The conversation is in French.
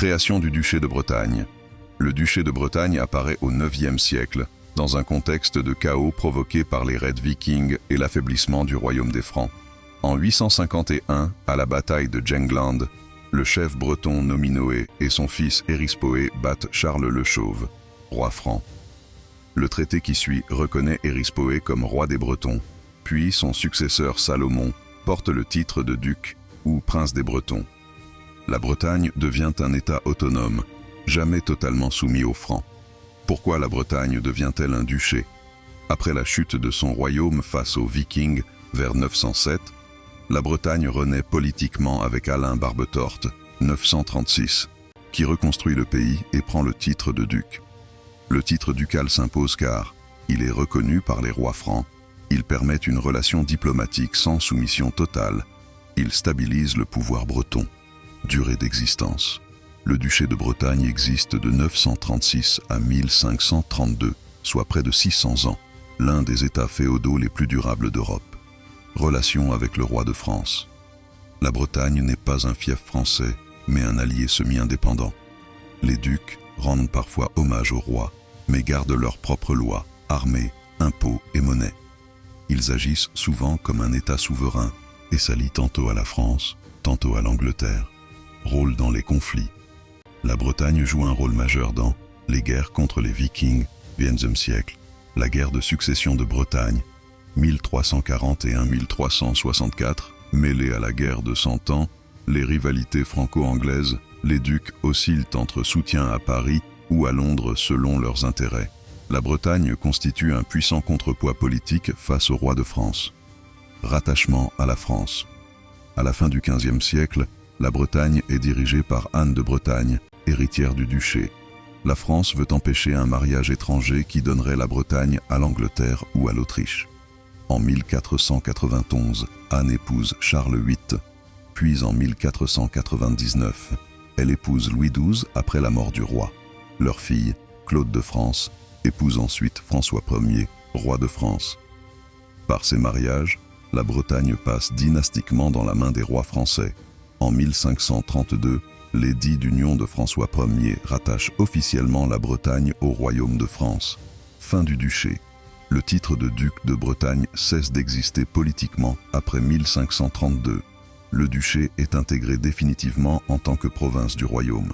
Création du duché de Bretagne. Le duché de Bretagne apparaît au IXe siècle, dans un contexte de chaos provoqué par les raids vikings et l'affaiblissement du royaume des Francs. En 851, à la bataille de Jengland, le chef breton Nominoé et son fils Érispoé battent Charles le Chauve, roi franc. Le traité qui suit reconnaît Érispoé comme roi des Bretons, puis son successeur Salomon porte le titre de duc ou prince des Bretons. La Bretagne devient un État autonome, jamais totalement soumis aux Francs. Pourquoi la Bretagne devient-elle un duché? Après la chute de son royaume face aux Vikings vers 907, la Bretagne renaît politiquement avec Alain Barbetorte, 936, qui reconstruit le pays et prend le titre de duc. Le titre ducal s'impose car il est reconnu par les rois francs, il permet une relation diplomatique sans soumission totale, il stabilise le pouvoir breton. Durée d'existence. Le duché de Bretagne existe de 936 à 1532, soit près de 600 ans, l'un des États féodaux les plus durables d'Europe. Relation avec le roi de France. La Bretagne n'est pas un fief français, mais un allié semi-indépendant. Les ducs rendent parfois hommage au roi, mais gardent leurs propres lois, armées, impôts et monnaie. Ils agissent souvent comme un État souverain et s'allient tantôt à la France, tantôt à l'Angleterre. Rôle dans les conflits. La Bretagne joue un rôle majeur dans les guerres contre les Vikings, XIe siècle, la guerre de succession de Bretagne, 1341-1364, mêlée à la guerre de Cent Ans, les rivalités franco-anglaises, les ducs oscillent entre soutien à Paris ou à Londres selon leurs intérêts. La Bretagne constitue un puissant contrepoids politique face au roi de France. Rattachement à la France. À la fin du XVe siècle, la Bretagne est dirigée par Anne de Bretagne, héritière du duché. La France veut empêcher un mariage étranger qui donnerait la Bretagne à l'Angleterre ou à l'Autriche. En 1491, Anne épouse Charles VIII, puis en 1499, elle épouse Louis XII après la mort du roi. Leur fille, Claude de France, épouse ensuite François Ier, roi de France. Par ces mariages, la Bretagne passe dynastiquement dans la main des rois français. En 1532, l'édit d'union de François Ier rattache officiellement la Bretagne au royaume de France. Fin du duché. Le titre de duc de Bretagne cesse d'exister politiquement après 1532. Le duché est intégré définitivement en tant que province du royaume.